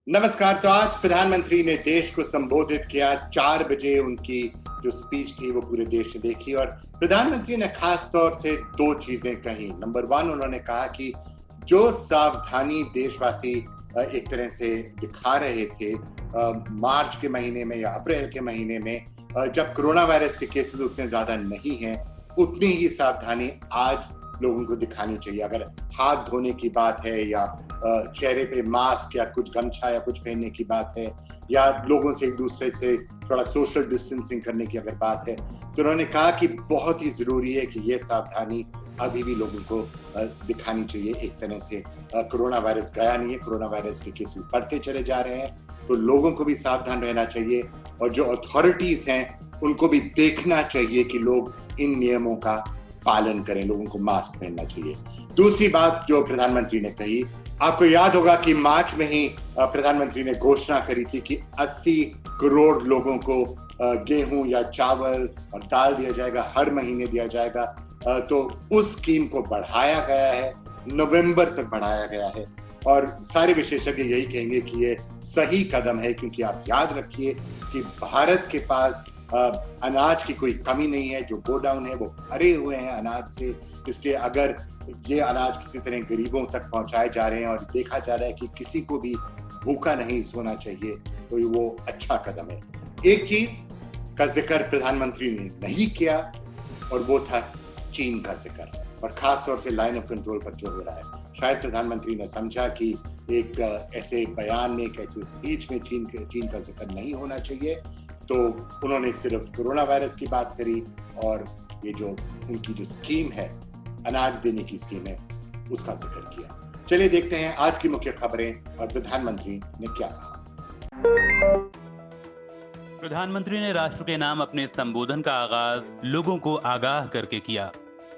नमस्कार। तो आज प्रधानमंत्री ने देश को संबोधित किया। 4 बजे उनकी जो स्पीच थी वो पूरे देश ने देखी और प्रधानमंत्री ने खास तौर से 2 चीजें कही। नंबर 1, उन्होंने कहा कि जो सावधानी देशवासी एक तरह से दिखा रहे थे मार्च के महीने में या अप्रैल के महीने में, जब कोरोना वायरस के केसेस उतने ज्यादा नहीं हैं, उतनी ही सावधानी आज लोगों को दिखानी चाहिए। अगर हाथ धोने की बात है या चेहरे पे मास्क या कुछ गमछा या कुछ पहनने की बात है या लोगों से एक दूसरे से थोड़ा सोशल डिस्टेंसिंग करने की अगर बात है, तो उन्होंने कहा कि बहुत ही जरूरी है कि ये सावधानी अभी भी लोगों को दिखानी चाहिए। एक तरह से कोरोना वायरस गया नहीं है, कोरोना वायरस के केसेस बढ़ते चले जा रहे हैं, तो लोगों को भी सावधान रहना चाहिए और जो अथॉरिटीज हैं उनको भी देखना चाहिए कि लोग इन नियमों का पालन करें, लोगों को मास्क पहनना चाहिए। दूसरी बात जो प्रधानमंत्री ने कही, आपको याद होगा कि मार्च में ही प्रधानमंत्री ने घोषणा करी थी कि 80 करोड़ लोगों को गेहूं या चावल और दाल दिया जाएगा, हर महीने दिया जाएगा। तो उस स्कीम को बढ़ाया गया है, नवंबर तक बढ़ाया गया है और सारे विशेषज्ञ यही कहेंगे कि ये सही कदम है, क्योंकि आप याद रखिए कि भारत के पास अनाज की कोई कमी नहीं है। जो गोडाउन है वो भरे हुए हैं अनाज से, इसलिए अगर ये अनाज किसी तरह गरीबों तक पहुंचाए जा रहे हैं और देखा जा रहा है कि किसी को भी भूखा नहीं सोना चाहिए, तो वो अच्छा कदम है। एक चीज का जिक्र प्रधानमंत्री ने नहीं किया और वो था चीन का जिक्र, और खास तौर से लाइन ऑफ कंट्रोल पर जो हो रहा है। शायद प्रधानमंत्री ने समझा कि एक ऐसे बयान में, एक ऐसे स्पीच में चीन का जिक्र नहीं होना चाहिए, तो उन्होंने सिर्फ कोरोना वायरस की बात करी और ये जो उनकी जो स्कीम है, अनाज देने की स्कीम है, उसका जिक्र किया। चलिए देखते हैं आज की मुख्य खबरें और प्रधानमंत्री ने क्या कहा। प्रधानमंत्री ने राष्ट्र के नाम अपने संबोधन का आगाज लोगों को आगाह करके किया।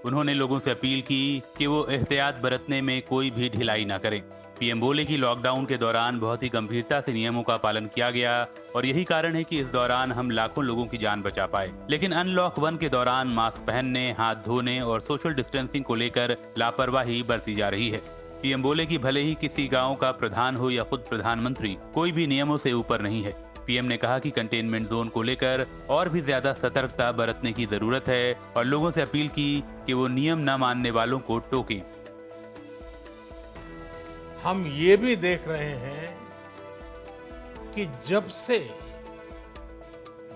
उन्होंने लोगों से अपील की कि वो एहतियात बरतने में कोई भी ढिलाई न करें। पीएम बोले कि लॉकडाउन के दौरान बहुत ही गंभीरता से नियमों का पालन किया गया और यही कारण है कि इस दौरान हम लाखों लोगों की जान बचा पाए। लेकिन अनलॉक 1 के दौरान मास्क पहनने, हाथ धोने और सोशल डिस्टेंसिंग को लेकर लापरवाही बरती जा रही है। पीएम बोले कि भले ही किसी गांव का प्रधान हो या खुद प्रधानमंत्री, कोई भी नियमों से ऊपर नहीं है। पीएम ने कहा कि कंटेनमेंट जोन को लेकर और भी ज्यादा सतर्कता बरतने की जरूरत है और लोगों से अपील की कि वो नियम न मानने वालों को टोकें। हम ये भी देख रहे हैं कि जब से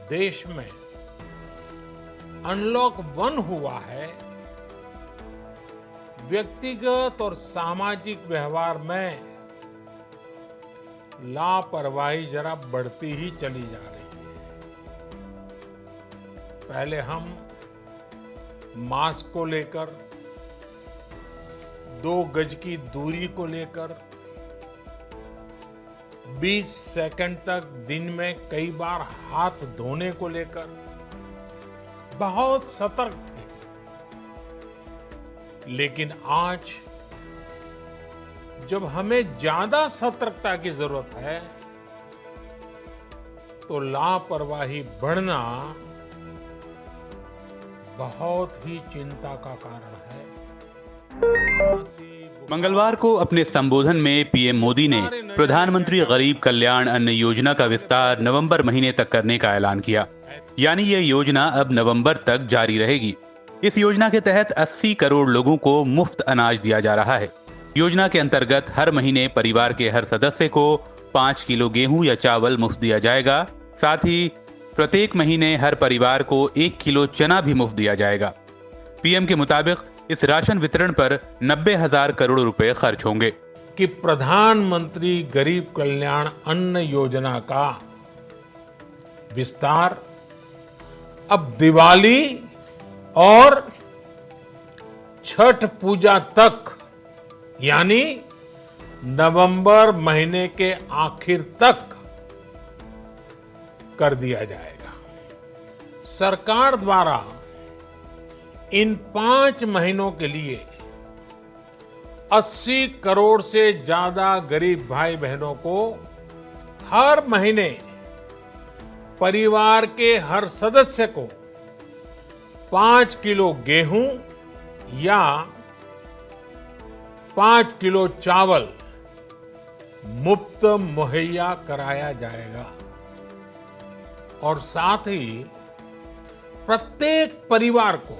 देश में अनलॉक 1 हुआ है, व्यक्तिगत और सामाजिक व्यवहार में लापरवाही जरा बढ़ती ही चली जा रही है। पहले हम मास्क को लेकर, 2 गज की दूरी को लेकर 20 सेकंड तक दिन में कई बार हाथ धोने को लेकर बहुत सतर्क थे, लेकिन आज जब हमें ज्यादा सतर्कता की जरूरत है, तो लापरवाही बढ़ना बहुत ही चिंता का कारण है। मंगलवार को अपने संबोधन में पीएम मोदी ने प्रधानमंत्री गरीब कल्याण अन्न योजना का विस्तार नवंबर महीने तक करने का ऐलान किया। यानी यह योजना अब नवंबर तक जारी रहेगी। इस योजना के तहत 80 करोड़ लोगों को मुफ्त अनाज दिया जा रहा है। योजना के अंतर्गत हर महीने परिवार के हर सदस्य को 5 किलो गेहूं या चावल मुफ्त दिया जाएगा। साथ ही प्रत्येक महीने हर परिवार को 1 किलो चना भी मुफ्त दिया जाएगा। पीएम के मुताबिक इस राशन वितरण पर 90,000 करोड़ रुपए खर्च होंगे। कि प्रधानमंत्री गरीब कल्याण अन्न योजना का विस्तार अब दिवाली और छठ पूजा तक, यानी नवंबर महीने के आखिर तक कर दिया जाएगा। सरकार द्वारा इन 5 महीनों के लिए 80 करोड़ से ज्यादा गरीब भाई बहनों को हर महीने परिवार के हर सदस्य को 5 किलो गेहूं या 5 किलो चावल मुफ्त मुहैया कराया जाएगा और साथ ही प्रत्येक परिवार को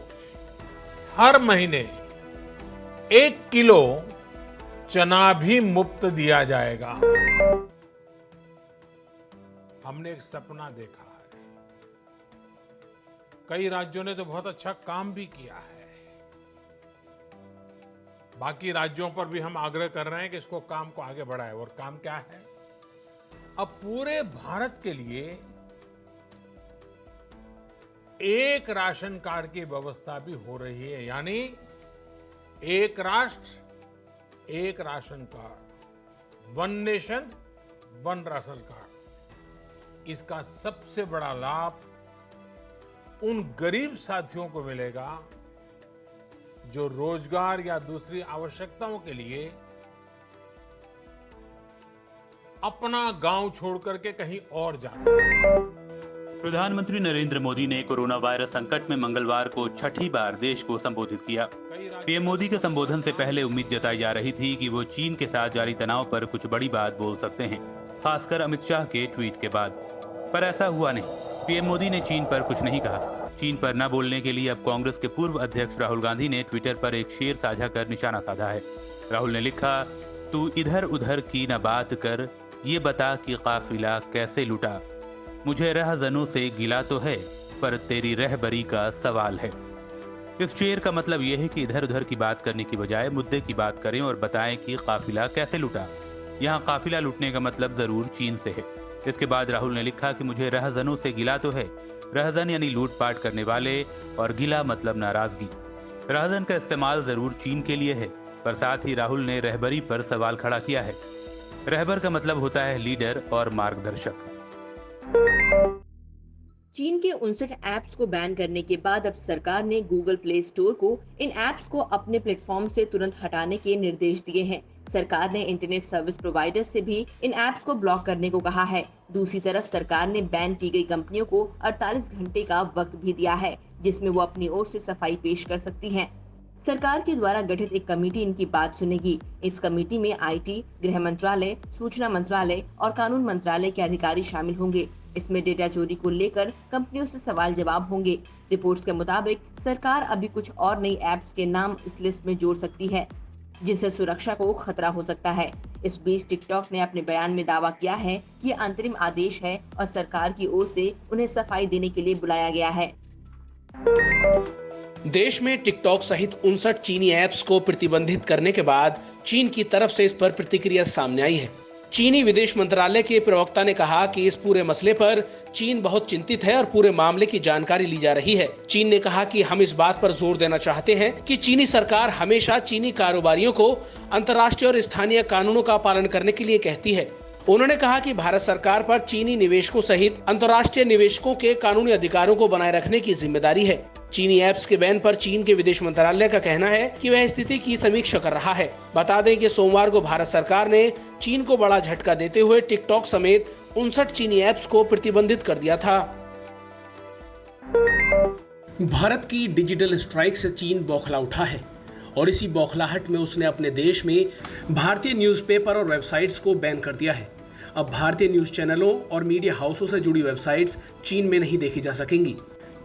हर महीने 1 किलो चना भी मुफ्त दिया जाएगा। हमने एक सपना देखा है, कई राज्यों ने तो बहुत अच्छा काम भी किया है, बाकी राज्यों पर भी हम आग्रह कर रहे हैं कि इसको काम को आगे बढ़ाएं। और काम क्या है? अब पूरे भारत के लिए एक राशन कार्ड की व्यवस्था भी हो रही है, यानी एक राष्ट्र एक ration card, one nation one ration card. इसका सबसे बड़ा लाभ उन गरीब साथियों को मिलेगा जो रोजगार या दूसरी आवश्यकताओं के लिए अपना गांव छोड़ करके कहीं और जाते हैं। प्रधानमंत्री नरेंद्र मोदी ने कोरोना वायरस संकट में मंगलवार को छठी बार देश को संबोधित किया। पीएम मोदी के संबोधन से पहले उम्मीद जताई जा रही थी कि वो चीन के साथ जारी तनाव पर कुछ बड़ी बात बोल सकते हैं, खासकर अमित शाह के ट्वीट के बाद। पर ऐसा हुआ नहीं। पीएम मोदी ने चीन पर कुछ नहीं कहा। चीन पर न बोलने के लिए अब कांग्रेस के पूर्व अध्यक्ष राहुल गांधी ने ट्विटर पर एक शेर साझा कर निशाना साधा है। राहुल ने लिखा, तू इधर उधर की न बात कर, ये बता कि काफिला कैसे लुटा। मुझे रहज़नों से गिला तो है, पर तेरी रहबरी का सवाल है। इस शेर का मतलब यह है कि इधर उधर की बात करने की बजाय मुद्दे की बात करें और बताएं कि काफिला कैसे लुटा। यहाँ काफिला लुटने का मतलब जरूर चीन से है। इसके बाद राहुल ने लिखा कि मुझे रहज़नों से गिला तो है। रहज़न यानी लूटपाट करने वाले और गिला मतलब नाराजगी। रहज़न का इस्तेमाल जरूर चीन के लिए है, पर साथ ही राहुल ने रहबरी पर सवाल खड़ा किया है। रहबर का मतलब होता है लीडर और मार्गदर्शक। चीन के 59 ऐप्स को बैन करने के बाद अब सरकार ने गूगल प्ले स्टोर को इन ऐप्स को अपने प्लेटफॉर्म से तुरंत हटाने के निर्देश दिए हैं। सरकार ने इंटरनेट सर्विस प्रोवाइडर से भी इन ऐप्स को ब्लॉक करने को कहा है। दूसरी तरफ सरकार ने बैन की गई कंपनियों को 48 घंटे का वक्त भी दिया है, जिसमें वो अपनी ओर से सफाई पेश कर सकती हैं। सरकार के द्वारा गठित एक कमेटी इनकी बात सुनेगी। इस कमेटी में आईटी, गृह मंत्रालय, सूचना मंत्रालय और कानून मंत्रालय के अधिकारी शामिल होंगे। इसमें डेटा चोरी को लेकर कंपनियों से सवाल जवाब होंगे। रिपोर्ट्स के मुताबिक सरकार अभी कुछ और नई ऐप्स के नाम इस लिस्ट में जोड़ सकती है, जिससे सुरक्षा को खतरा हो सकता है। इस बीच टिकटॉक ने अपने बयान में दावा किया है कि ये अंतरिम आदेश है और सरकार की ओर से उन्हें सफाई देने के लिए बुलाया गया है। देश में टिकटॉक सहित 59 चीनी ऐप्स को प्रतिबंधित करने के बाद चीन की तरफ से इस पर प्रतिक्रिया सामने आई है। चीनी विदेश मंत्रालय के प्रवक्ता ने कहा कि इस पूरे मसले पर चीन बहुत चिंतित है और पूरे मामले की जानकारी ली जा रही है। चीन ने कहा कि हम इस बात पर जोर देना चाहते हैं कि चीनी सरकार हमेशा चीनी कारोबारियों को अंतर्राष्ट्रीय और स्थानीय कानूनों का पालन करने के लिए कहती है। उन्होंने कहा कि भारत सरकार पर चीनी निवेशकों सहित अंतर्राष्ट्रीय निवेशकों के कानूनी अधिकारों को बनाए रखने की जिम्मेदारी है। चीनी ऐप्स के बैन पर चीन के विदेश मंत्रालय का कहना है कि वह स्थिति की समीक्षा कर रहा है। बता दें कि सोमवार को भारत सरकार ने चीन को बड़ा झटका देते हुए टिकटॉक समेत 59 चीनी ऐप्स को प्रतिबंधित कर दिया था। भारत की डिजिटल स्ट्राइक से चीन बौखला उठा है और इसी बौखलाहट में उसने अपने देश में भारतीय न्यूज़पेपर और वेबसाइट्स को बैन कर दिया है। अब भारतीय न्यूज़ चैनलों और मीडिया हाउसों से जुड़ी वेबसाइट्स चीन में नहीं देखी जा सकेंगी।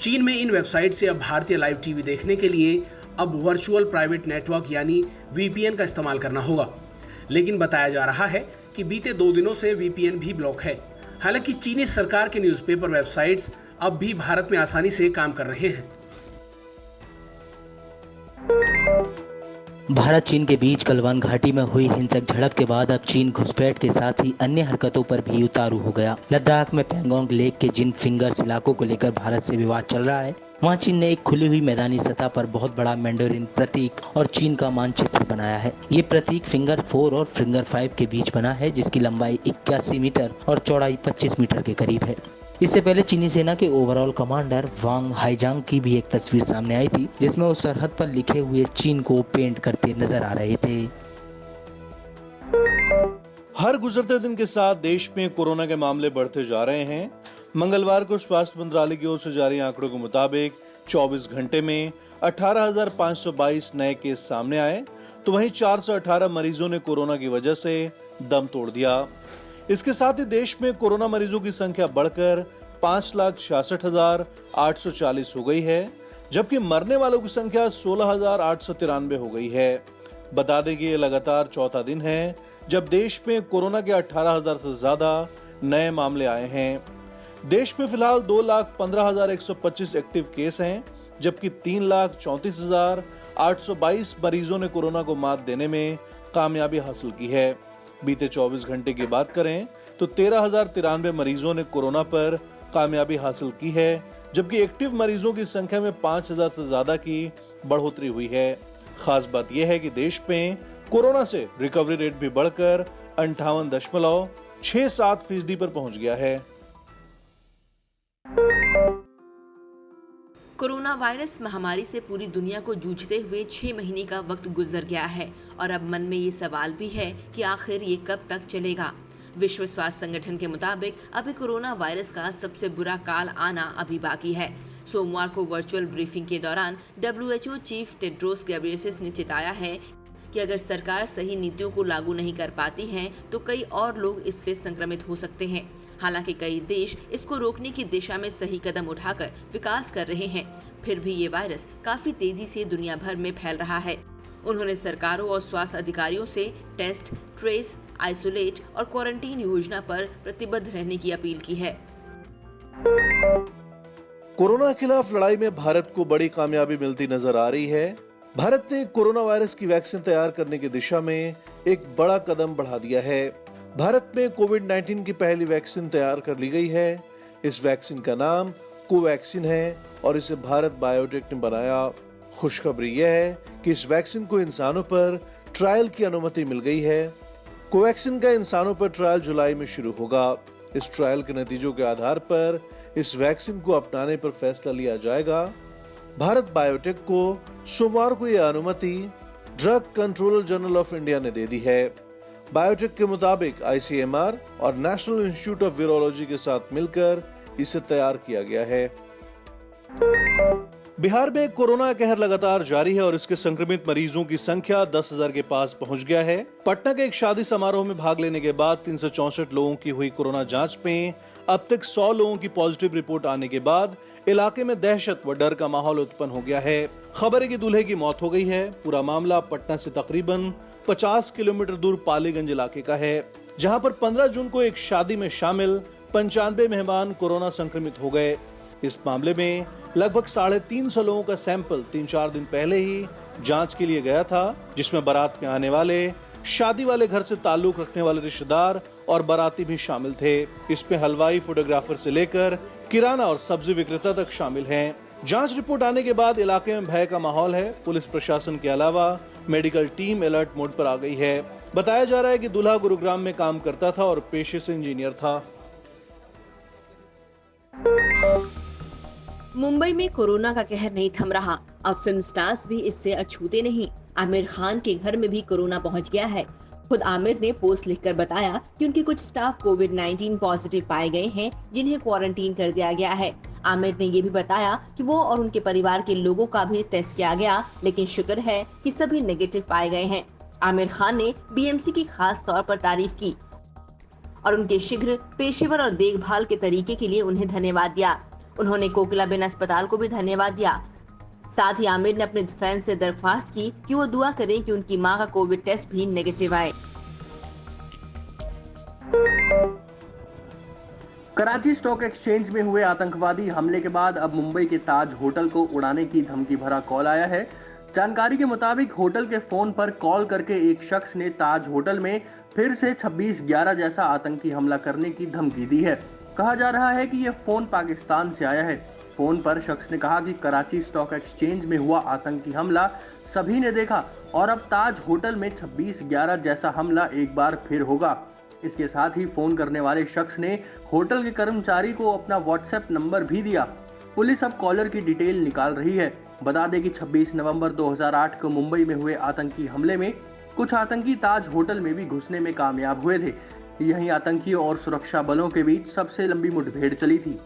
चीन में इन वेबसाइट से अब भारतीय लाइव टीवी देखने के लिए अब वर्चुअल प्राइवेट नेटवर्क यानी वीपीएन का इस्तेमाल करना होगा। लेकिन बताया जा रहा है कि बीते 2 दिनों से वीपीएन भी ब्लॉक है। हालांकि चीनी सरकार के न्यूज़पेपर वेबसाइट्स अब भी भारत में आसानी से काम कर रहे हैं। भारत चीन के बीच गलवान घाटी में हुई हिंसक झड़प के बाद अब चीन घुसपैठ के साथ ही अन्य हरकतों पर भी उतारू हो गया। लद्दाख में पैंगोंग लेक के जिन फिंगर्स इलाकों को लेकर भारत से विवाद चल रहा है, वहां चीन ने एक खुली हुई मैदानी सतह पर बहुत बड़ा मैंडोरिन प्रतीक और चीन का मानचित्र बनाया है। ये प्रतीक फिंगर 4 और फिंगर 5 के बीच बना है, जिसकी लंबाई 81 मीटर और चौड़ाई 25 मीटर के करीब है। इससे पहले चीनी सेना के ओवरऑल कमांडर वांग हाईजांग की भी एक तस्वीर सामने आई थी, जिसमें वो सरहद पर लिखे हुए चीन को पेंट करते नजर आ रहे थे। हर गुजरते दिन के साथ देश में कोरोना के मामले बढ़ते जा रहे हैं। मंगलवार को स्वास्थ्य मंत्रालय की ओर से जारी आंकड़ों के मुताबिक 24 घंटे में 18,522 नए केस सामने आए, तो वहीं 418 मरीजों ने कोरोना की वजह से दम तोड़ दिया। इसके साथ ही देश में कोरोना मरीजों की संख्या बढ़कर 5,66,840 हो गई है, जबकि मरने वालों की संख्या 16,893 हो गई है। बता दें कि ये लगातार चौथा दिन है जब देश में कोरोना के 18,000 से ज्यादा नए मामले आए हैं। देश में फिलहाल 2,15,125 एक्टिव केस हैं, जबकि 3,34,822 मरीजों ने कोरोना को मात देने में कामयाबी हासिल की है। बीते 24 घंटे की बात करें तो 13,093 मरीजों ने कोरोना पर कामयाबी हासिल की है, जबकि एक्टिव मरीजों की संख्या में 5,000 से ज्यादा की बढ़ोतरी हुई है। खास बात यह है कि देश में कोरोना से रिकवरी रेट भी बढ़कर 58.67% पर पहुंच गया है। कोरोना वायरस महामारी से पूरी दुनिया को जूझते हुए 6 महीने का वक्त गुजर गया है और अब मन में ये सवाल भी है कि आखिर ये कब तक चलेगा। विश्व स्वास्थ्य संगठन के मुताबिक अभी कोरोना वायरस का सबसे बुरा काल आना अभी बाकी है। सोमवार को वर्चुअल ब्रीफिंग के दौरान WHO चीफ टेड्रोस घेब्रेयेसस ने चिताया है कि अगर सरकार सही नीतियों को लागू नहीं कर पाती है तो कई और लोग इससे संक्रमित हो सकते हैं। हालांकि कई देश इसको रोकने की दिशा में सही कदम उठाकर विकास कर रहे हैं, फिर भी ये वायरस काफी तेजी से दुनिया भर में फैल रहा है। उन्होंने सरकारों और स्वास्थ्य अधिकारियों से टेस्ट, ट्रेस, आइसोलेट और क्वारंटीन योजना पर प्रतिबद्ध रहने की अपील की है। कोरोना के खिलाफ लड़ाई में भारत को बड़ी कामयाबी मिलती नजर आ रही है। भारत ने कोरोना वायरस की वैक्सीन तैयार करने की दिशा में एक बड़ा कदम बढ़ा दिया है। भारत में कोविड-19 की पहली वैक्सीन तैयार कर ली गई है। इस वैक्सीन का नाम कोवैक्सीन है और इसे भारत बायोटेक ने बनाया। खुशखबरी यह है कि इस वैक्सीन को इंसानों पर ट्रायल की अनुमति मिल गई है। कोवैक्सीन का इंसानों पर ट्रायल जुलाई में शुरू होगा। इस ट्रायल के नतीजों के आधार पर इस वैक्सीन को अपनाने पर फैसला लिया जाएगा। भारत बायोटेक को सोमवार को यह अनुमति drug controller general of India ने दे दी है। बायोटेक के मुताबिक ICMR और नेशनल इंस्टीट्यूट ऑफ वायरोलॉजी के साथ मिलकर इसे तैयार किया गया है। बिहार में कोरोना कहर लगातार जारी है और इसके संक्रमित मरीजों की संख्या 10,000 के पास पहुंच गया है। पटना के एक शादी समारोह में भाग लेने के बाद 364 लोगों की हुई कोरोना जांच में अब तक 100 लोगों की पॉजिटिव रिपोर्ट आने के बाद इलाके में दहशत व डर का माहौल उत्पन्न हो गया है। खबर है कि दूल्हे की मौत हो गई है। पूरा मामला पटना से तकरीबन 50 किलोमीटर दूर पालीगंज इलाके का है, जहां पर 15 जून को एक शादी में शामिल 95 मेहमान कोरोना संक्रमित हो गए। इस मामले में लगभग 350 लोगों का सैंपल 3-4 दिन पहले ही जांच के लिए गया था, जिसमें बारात में आने वाले, शादी वाले घर से ताल्लुक रखने वाले रिश्तेदार और बाराती भी शामिल थे। इसमें हलवाई, फोटोग्राफर से लेकर किराना और सब्जी विक्रेता तक शामिल हैं। जांच रिपोर्ट आने के बाद इलाके में भय का माहौल है। पुलिस प्रशासन के अलावा मेडिकल टीम अलर्ट मोड पर आ गई है। बताया जा रहा है कि दूल्हा गुरुग्राम में काम करता था और पेशे से इंजीनियर था। मुंबई में कोरोना का कहर नहीं थम रहा। अब फिल्म स्टार्स भी इससे अछूते नहीं। आमिर खान के घर में भी कोरोना पहुंच गया है। खुद आमिर ने पोस्ट लिखकर बताया कि उनके कुछ स्टाफ कोविड-19 पॉजिटिव पाए गए हैं, जिन्हें क्वारंटीन कर दिया गया है। आमिर ने ये भी बताया कि वो और उनके परिवार के लोगों का भी टेस्ट किया गया, लेकिन शुक्र है कि सभी नेगेटिव पाए गए हैं। आमिर खान ने BMC की खास तौर पर तारीफ की और उनके शीघ्र, पेशेवर और देखभाल के तरीके के लिए उन्हें धन्यवाद दिया। उन्होंने कोकिलाबेन अस्पताल को भी धन्यवाद दिया। साथ ही आमिर ने अपने फैंस से दरख्वास्त की कि वो दुआ करें कि उनकी मां का कोविड टेस्ट भी नेगेटिव आए। कराची स्टॉक एक्सचेंज में हुए आतंकवादी हमले के बाद अब मुंबई के ताज होटल को उड़ाने की धमकी भरा कॉल आया है। जानकारी के मुताबिक होटल के फोन पर कॉल करके एक शख्स ने ताज होटल में फिर से 26/11 जैसा आतंकी हमला करने की धमकी दी है। कहा जा रहा है कि यह फोन पाकिस्तान से आया है। फोन पर शख्स ने कहा कि कराची स्टॉक एक्सचेंज में हुआ आतंकी हमला सभी ने देखा और अब ताज होटल में 26/11 जैसा हमला एक बार फिर होगा। इसके साथ ही फोन करने वाले शख्स ने होटल के कर्मचारी को अपना व्हाट्सएप नंबर भी दिया। पुलिस अब कॉलर की डिटेल निकाल रही है। बता दें कि 26 नवंबर 2008 को मुंबई में हुए आतंकी हमले में कुछ आतंकी ताज होटल में भी घुसने में कामयाब हुए थे। यहीं आतंकियों और सुरक्षा बलों के बीच सबसे लंबी मुठभेड़ चली थी।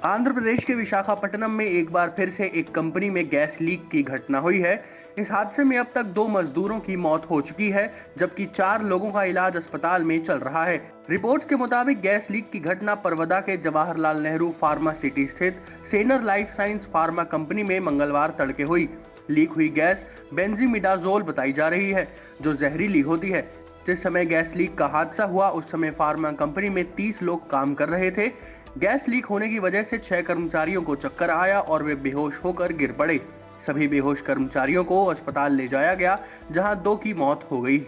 आंध्र प्रदेश के विशाखापट्टनम में एक बार फिर से एक कंपनी में गैस लीक की घटना हुई है। इस हादसे में अब तक 2 मजदूरों की मौत हो चुकी है, जबकि 4 लोगों का इलाज अस्पताल में चल रहा है। रिपोर्ट्स के मुताबिक गैस लीक की घटना परवदा के जवाहरलाल नेहरू फार्मा सिटी स्थित सेनर लाइफ साइंस फार्मा कंपनी में मंगलवार तड़के हुई। लीक हुई गैस बेंजीमिडाजोल बताई जा रही है, जो जहरीली होती है। जिस समय गैस लीक का हादसा हुआ उस समय फार्मा कंपनी में 30 लोग काम कर रहे थे। गैस लीक होने की वजह से 6 कर्मचारियों को चक्कर आया और वे बेहोश होकर गिर पड़े। सभी बेहोश कर्मचारियों को अस्पताल ले जाया गया, जहां 2 की मौत हो गई।